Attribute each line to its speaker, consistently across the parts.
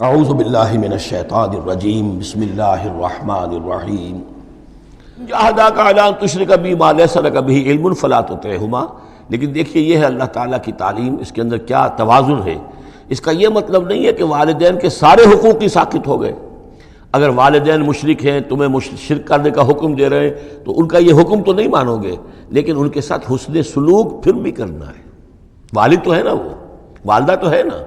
Speaker 1: اعوذ باللہ من الشیطان الرجیم بسم اللہ الرحمن الرحیم جاہداک علی ان تشرک بی ما لیس لک بہ علم فلا تطعہما۔ لیکن دیکھیے یہ ہے اللہ تعالیٰ کی تعلیم، اس کے اندر کیا توازن ہے۔ اس کا یہ مطلب نہیں ہے کہ والدین کے سارے حقوق ہی ساقط ہو گئے۔ اگر والدین مشرک ہیں، تمہیں شرک کرنے کا حکم دے رہے ہیں تو ان کا یہ حکم تو نہیں مانو گے، لیکن ان کے ساتھ حسن سلوک پھر بھی کرنا ہے۔ والد تو ہے نا، وہ والدہ تو ہے نا۔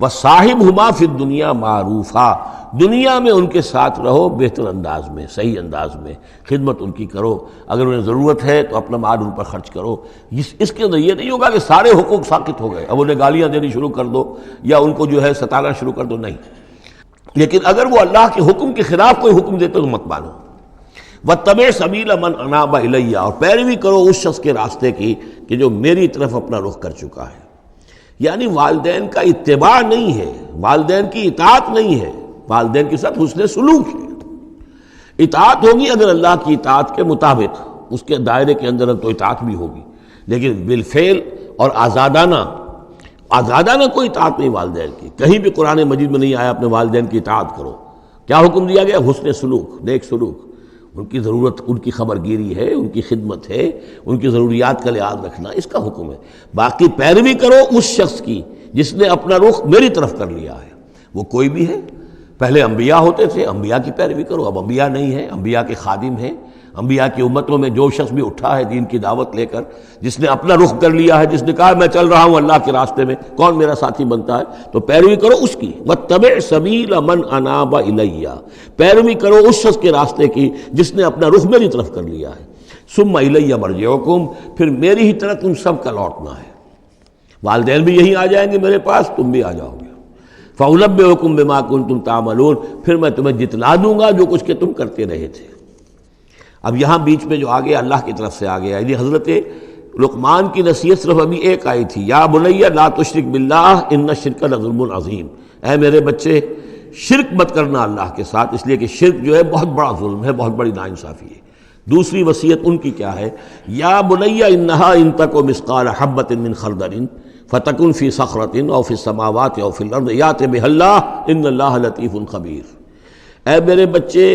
Speaker 1: وَصَاحِبْهُمَا فِي الدُّنْيَا مَعْرُوفًا، دنیا میں ان کے ساتھ رہو بہتر انداز میں، صحیح انداز میں خدمت ان کی کرو، اگر انہیں ضرورت ہے تو اپنا مال ان پر خرچ کرو۔ اس کے اندر یہ نہیں ہوگا کہ سارے حقوق ساقط ہو گئے، اب انہیں گالیاں دینی شروع کر دو یا ان کو جو ہے ستانا شروع کر دو، نہیں۔ لیکن اگر وہ اللہ کے حکم کے خلاف کوئی حکم دیتے تو مت مانو۔ وَاتَّبِعْ سَبِيلَ مَنْ أَنَابَ إِلَيَّ، اور پیروی کرو اس شخص کے راستے کی کہ جو میری طرف اپنا رخ کر چکا ہے۔ یعنی والدین کا اتباع نہیں ہے، والدین کی اطاعت نہیں ہے، والدین کے ساتھ حسن سلوک ہے۔ اطاعت ہوگی اگر اللہ کی اطاعت کے مطابق، اس کے دائرے کے اندر تو اطاعت بھی ہوگی، لیکن بالفعل اور آزادانہ کوئی اطاعت نہیں والدین کی۔ کہیں بھی قرآن مجید میں نہیں آیا اپنے والدین کی اطاعت کرو۔ کیا حکم دیا گیا؟ حسن سلوک، نیک سلوک، ان کی ضرورت، ان کی خبر گیری ہے، ان کی خدمت ہے، ان کی ضروریات کا لحاظ رکھنا، اس کا حکم ہے۔ باقی پیروی کرو اس شخص کی جس نے اپنا رخ میری طرف کر لیا ہے، وہ کوئی بھی ہے۔ پہلے انبیاء ہوتے تھے، انبیاء کی پیروی کرو، اب انبیاء نہیں ہیں، انبیاء کے خادم ہیں۔ انبیاء کی امتوں میں جو شخص بھی اٹھا ہے دین کی دعوت لے کر، جس نے اپنا رخ کر لیا ہے، جس نے کہا میں چل رہا ہوں اللہ کے راستے میں، کون میرا ساتھی بنتا ہے، تو پیروی کرو اس کی۔ وَاتَّبِعْ سَبِيلَ مَنْ أَنَابَ إِلَيَّ، پیروی کرو اس شخص کے راستے کی جس نے اپنا رخ میری طرف کر لیا ہے۔ ثُمَّ إِلَيَّ مَرْجِعُكُمْ، پھر میری ہی طرف تم سب کا لوٹنا ہے۔ والدین بھی یہیں آ جائیں گے میرے پاس، تم بھی آ جاؤ گے۔ فَأُنَبِّئُكُم بِمَا كُنتُمْ تَعْمَلُونَ، پھر میں تمہیں جتلا دوں گا جو کچھ کہ تم کرتے رہے تھے۔ اب یہاں بیچ میں جو آ گیا اللہ کی طرف سے آ گیا، یعنی حضرت لقمان کی نصیحت صرف ابھی ایک آئی تھی، یا بنی لا تشرک باللہ ان الشرک لظلم عظیم، اے میرے بچے شرک مت کرنا اللہ کے ساتھ، اس لیے کہ شرک جو ہے بہت بڑا ظلم ہے، بہت بڑی ناانصافی ہے۔ دوسری وصیت ان کی کیا ہے؟ یا بنی انہا ان تک مثقال حبۃ من خردل فتکن فی صخرۃ او فی السماوات او فی الارض یأت بها اللہ ان اللہ لطیف خبیر۔ اے میرے بچے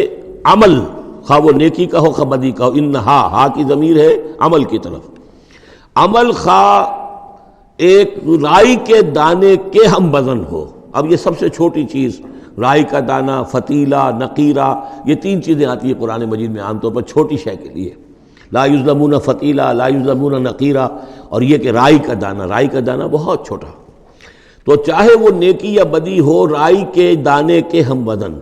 Speaker 1: عمل، خواہ وہ نیکی کا ہو خواہ بدی کا ہو، انہا، ہا کی ضمیر ہے عمل کی طرف، عمل خواہ ایک رائی کے دانے کے ہم وزن ہو۔ اب یہ سب سے چھوٹی چیز، رائی کا دانہ، فتیلہ، نقیرہ، یہ تین چیزیں آتی ہیں قرآن مجید میں عام طور پر چھوٹی شے کے لیے، لا یظلمون فتیلہ، لا یظلمون نقیرہ، اور یہ کہ رائی کا دانہ، رائی کا دانہ بہت چھوٹا، تو چاہے وہ نیکی یا بدی ہو، رائی کے دانے کے ہم وزن۔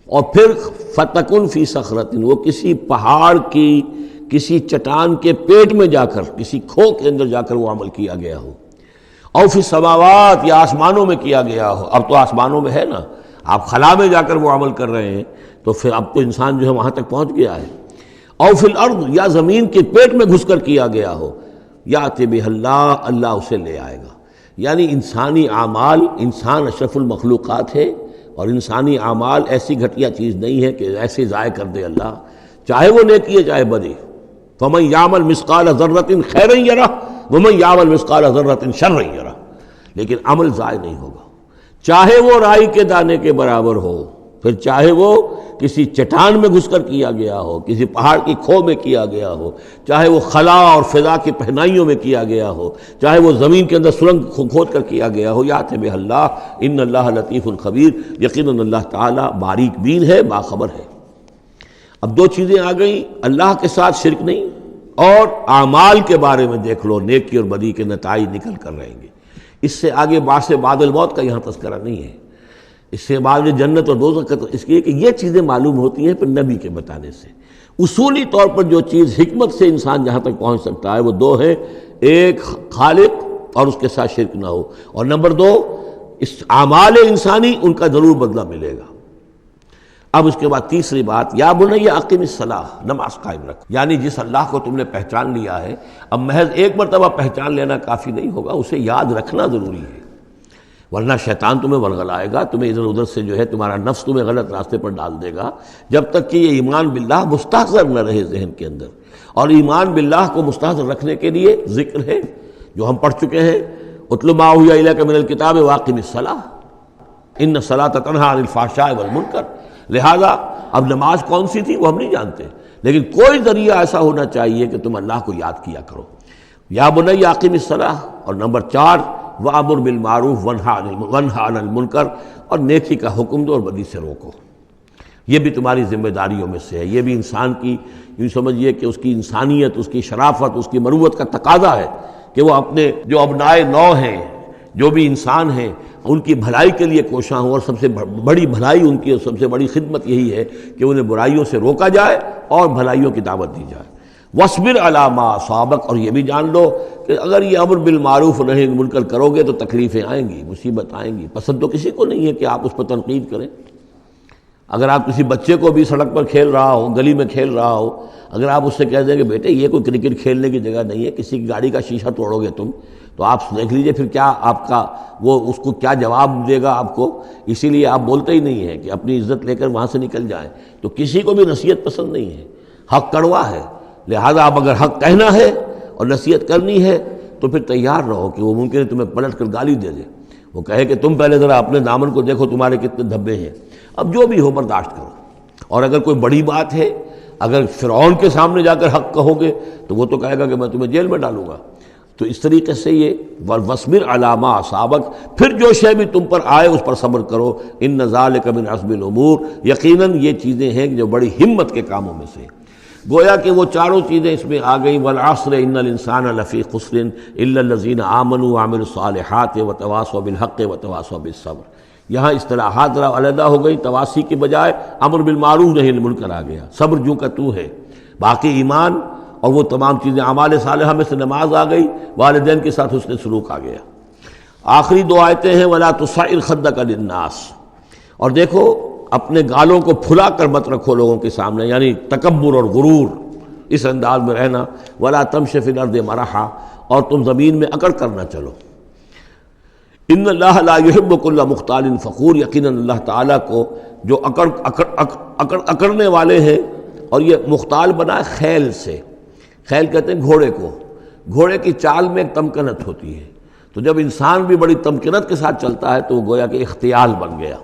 Speaker 1: اور پھر فتکن فی صخرۃ، وہ کسی پہاڑ کی، کسی چٹان کے پیٹ میں جا کر، کسی کھو کے اندر جا کر وہ عمل کیا گیا ہو، او فی السماوات، یا آسمانوں میں کیا گیا ہو۔ اب تو آسمانوں میں ہے نا، آپ خلا میں جا کر وہ عمل کر رہے ہیں، تو پھر اب تو انسان جو ہے وہاں تک پہنچ گیا ہے۔ او فی الارض، یا زمین کے پیٹ میں گھس کر کیا گیا ہو، یأت بہ اللہ، اللہ اسے لے آئے گا۔ یعنی انسانی اعمال، انسان اشرف المخلوقات ہے، اور انسانی اعمال ایسی گھٹیا چیز نہیں ہے کہ ایسے ضائع کر دے اللہ، چاہے وہ نیکی ہے چاہے بدی۔ فَمَن يَعْمَلْ مِثْقَالَ ذَرَّةٍ خَيْرًا يَرَهُ وَمَن يَعْمَلْ مِثْقَالَ ذَرَّةٍ شَرًّا يَرَهُ، لیکن عمل ضائع نہیں ہوگا، چاہے وہ رائی کے دانے کے برابر ہو، پھر چاہے وہ کسی چٹان میں گھس کر کیا گیا ہو، کسی پہاڑ کی کھو میں کیا گیا ہو، چاہے وہ خلا اور فضا کی پہنائیوں میں کیا گیا ہو، چاہے وہ زمین کے اندر سرنگ کھود کر کیا گیا ہو، یأت بہ اللہ ان اللہ لطیف خبیر، یقیناً اللہ تعالیٰ باریک بین ہے، باخبر ہے۔ اب دو چیزیں آ گئیں، اللہ کے ساتھ شرک نہیں، اور اعمال کے بارے میں دیکھ لو، نیکی اور بدی کے نتائج نکل کر رہیں گے۔ اس سے آگے بعث بعد الموت کا یہاں تذکرہ نہیں ہے، اس سے بعد جنت اور دوزخ کا، اس لیے کہ یہ چیزیں معلوم ہوتی ہیں پھر نبی کے بتانے سے۔ اصولی طور پر جو چیز حکمت سے انسان جہاں تک پہنچ سکتا ہے وہ دو ہے، ایک خالق اور اس کے ساتھ شرک نہ ہو، اور نمبر دو اس اعمال انسانی ان کا ضرور بدلہ ملے گا۔ اب اس کے بعد تیسری بات، یا بنی اقم الصلاۃ، نماز قائم رکھ، یعنی جس اللہ کو تم نے پہچان لیا ہے، اب محض ایک مرتبہ پہچان لینا کافی نہیں ہوگا، اسے یاد رکھنا ضروری ہے، ورنہ شیطان تمہیں ورغلائے گا، تمہیں ادھر ادھر سے جو ہے تمہارا نفس تمہیں غلط راستے پر ڈال دے گا، جب تک کہ یہ ایمان باللہ مستحضر نہ رہے ذہن کے اندر۔ اور ایمان باللہ کو مستحضر رکھنے کے لیے ذکر ہے جو ہم پڑھ چکے ہیں، اتل ما اوحی الیک من الکتاب واقم الصلاۃ، ان الصلاۃ تنہی عن الفحشاء والمنکر. لہذا اب نماز کون سی تھی وہ ہم نہیں جانتے، لیکن کوئی ذریعہ ایسا ہونا چاہیے کہ تم اللہ کو یاد کیا کرو. یا بنی اقم الصلاۃ. اور نمبر 4 وامر بالمعروف وانہی عن المنکر، اور نیکی کا حکم دو اور بدی سے روکو. یہ بھی تمہاری ذمہ داریوں میں سے ہے. یہ بھی انسان کی، یوں سمجھیے کہ اس کی انسانیت، اس کی شرافت، اس کی مروت کا تقاضا ہے کہ وہ اپنے جو ابنائے نو ہیں، جو بھی انسان ہیں، ان کی بھلائی کے لیے کوشاں ہوں. اور سب سے بڑی بھلائی ان کی، اور سب سے بڑی خدمت یہی ہے کہ انہیں برائیوں سے روکا جائے اور بھلائیوں کی دعوت دی جائے. وَاصْبِرْ عَلَىٰ مَا أَصَابَكَ. اور یہ بھی جان لو کہ اگر یہ امر بالمعروف اور نہی عن المنکر کرو گے تو تکلیفیں آئیں گی، مصیبت آئیں گی. پسند تو کسی کو نہیں ہے کہ آپ اس پر تنقید کریں. اگر آپ کسی بچے کو بھی سڑک پر کھیل رہا ہو، گلی میں کھیل رہا ہو، اگر آپ اس سے کہہ دیں کہ بیٹے یہ کوئی کرکٹ کھیلنے کی جگہ نہیں ہے، کسی کی گاڑی کا شیشہ توڑو گے تم، تو آپ دیکھ لیجئے پھر کیا آپ کا وہ اس کو کیا جواب دے گا آپ کو. اسی لیے آپ بولتے ہی نہیں ہیں کہ اپنی عزت لے کر وہاں سے نکل جائیں. تو کسی کو بھی نصیحت پسند نہیں ہے، حق کڑوا ہے. لہذا آپ اگر حق کہنا ہے اور نصیحت کرنی ہے تو پھر تیار رہو کہ وہ ممکن ہے تمہیں پلٹ کر گالی دے دے، وہ کہے کہ تم پہلے ذرا اپنے دامن کو دیکھو تمہارے کتنے دھبے ہیں. اب جو بھی ہو برداشت کرو. اور اگر کوئی بڑی بات ہے، اگر فرعون کے سامنے جا کر حق کہو گے تو وہ تو کہے گا کہ میں تمہیں جیل میں ڈالوں گا. تو اس طریقے سے یہ وَاصْبِرْ عَلَىٰ مَا أَصَابَكَ، پھر جو شے بھی تم پر آئے اس پر صبر کرو. إِنَّ ذَلِكَ مِنْ عَزْمِ الْأُمُورِ، یقیناً یہ چیزیں ہیں جو بڑی ہمت کے کاموں میں سے. گویا کہ وہ چاروں چیزیں اس میں آ گئیں. وَالْعَصْرِ إِنَّ الْإِنسَانَ لَفِي خُسْرٍ إِلَّا الَّذِينَ آمَنُوا وَعَمِلُوا الصَّالِحَاتِ وَتَوَاصَوْا بِالْحَقِّ وَتَوَاصَوْا بِالصَّبْرِ. یہاں اصطلاحات ذرا علیحدہ ہو گئی، تواسی کی بجائے امر بالمعروف نہی عن المنکر آ گیا. صبر جو کا تو ہے، باقی ایمان اور وہ تمام چیزیں اعمال صالحہ میں سے نماز آ گئی، والدین کے ساتھ حسن سلوک آ گیا. آخری 2 آیتیں ہیں وَلَا تُصَعِّرْ خَدَّكَ لِلنَّاسِ. اور دیکھو اپنے گالوں کو پھلا کر مت رکھو لوگوں کے سامنے، یعنی تکبر اور غرور، اس انداز میں رہنا. وَلَا تَمْشِ فِي الْأَرْضِ مَرَحًا، اور تم زمین میں اکڑ کر نہ چلو. ان اللہ لا يحب كل مختال فخور، یقیناً اللہ تعالیٰ کو جو اکڑنے والے ہیں. اور یہ مختال بنا ہے خیل سے. خیل کہتے ہیں گھوڑے کو. گھوڑے کی چال میں ایک تمکنت ہوتی ہے، تو جب انسان بھی بڑی تمکنت کے ساتھ چلتا ہے تو وہ گویا کہ اختیال بن گیا.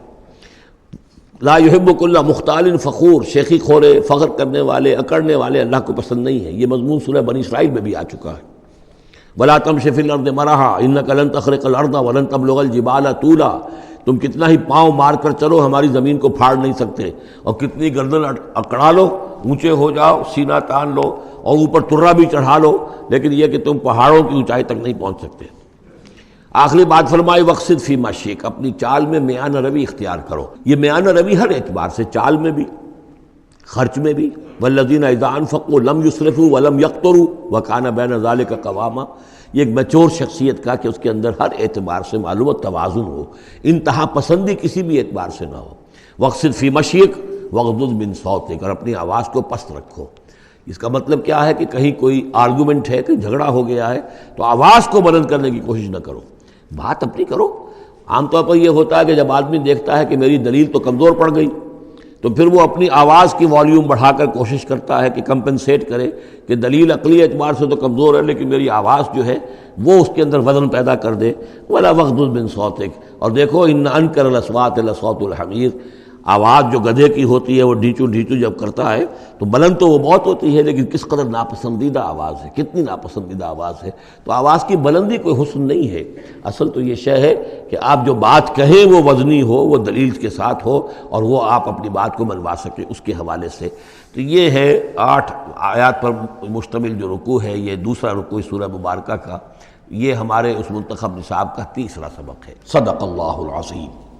Speaker 1: لا يحب كل مختال فخور، شیخی خورے، فخر کرنے والے، اکڑنے والے اللہ کو پسند نہیں ہے. یہ مضمون سورہ بنی اسرائیل میں بھی آ چکا ہے. وَلَا تَمْشِ فِي الْأَرْضِ مَرَحًا إِنَّكَ لَن تَخْرِقَ الْأَرْضَ وَلَن تَبْلُغَ الْجِبَالَ طُولًا. تم کتنا ہی پاؤں مار کر چلو ہماری زمین کو پھاڑ نہیں سکتے، اور کتنی گردن اکڑا لو، اونچے ہو جاؤ، سینہ تان لو اور اوپر ترا بھی چڑھا لو، لیکن یہ کہ تم پہاڑوں کی اونچائی تک نہیں پہنچ سکتے. آخری بات فرمائی وَاقْصِدْ فِي مَشْيِكَ، اپنی چال میں میانہ روی اختیار کرو. یہ میانہ روی ہر اعتبار سے، چال میں بھی، خرچ میں بھی. والذین اذا انفقوا لم یسرفوا ولم یقتروا وکان بین ذلک قواما. یہ ایک میچور شخصیت کا کہ اس کے اندر ہر اعتبار سے معلوم و توازن ہو، انتہا پسندی کسی بھی اعتبار سے نہ ہو. واقصد فی مشیک واغضض من صوتک، اور اپنی آواز کو پست رکھو. اس کا مطلب کیا ہے کہ کہیں کوئی آرگومنٹ ہے، کہ جھگڑا ہو گیا ہے تو آواز کو بلند کرنے کی کوشش نہ کرو، بات اپنی کرو. عام طور پر یہ ہوتا ہے کہ جب آدمی دیکھتا ہے کہ میری دلیل تو کمزور پڑ گئی تو پھر وہ اپنی آواز کی والیوم بڑھا کر کوشش کرتا ہے کہ کمپنسیٹ کرے کہ دلیل عقلی اعتبار سے تو کمزور ہے لیکن میری آواز جو ہے وہ اس کے اندر وزن پیدا کر دے. وَلَا وَاغْضُضْ مِن صَوْتِكَ، اور دیکھو إِنَّ أَنكَرَ الْأَصْوَاتِ لَصَوْتُ الْحَمِيرِ. آواز جو گدھے کی ہوتی ہے وہ ڈھیچو ڈھیچو جب کرتا ہے تو بلند تو وہ بہت ہوتی ہے، لیکن کس قدر ناپسندیدہ آواز ہے، کتنی ناپسندیدہ آواز ہے. تو آواز کی بلندی کوئی حسن نہیں ہے، اصل تو یہ شے ہے کہ آپ جو بات کہیں وہ وزنی ہو، وہ دلیل کے ساتھ ہو، اور وہ آپ اپنی بات کو منوا سکیں اس کے حوالے سے. تو یہ ہے 8 آیات پر مشتمل جو رکوع ہے، یہ دوسرا رکوع سورہ مبارکہ کا. یہ ہمارے اس منتخب نصاب کا تیسرا سبق ہے. صدق اللہ العظیم.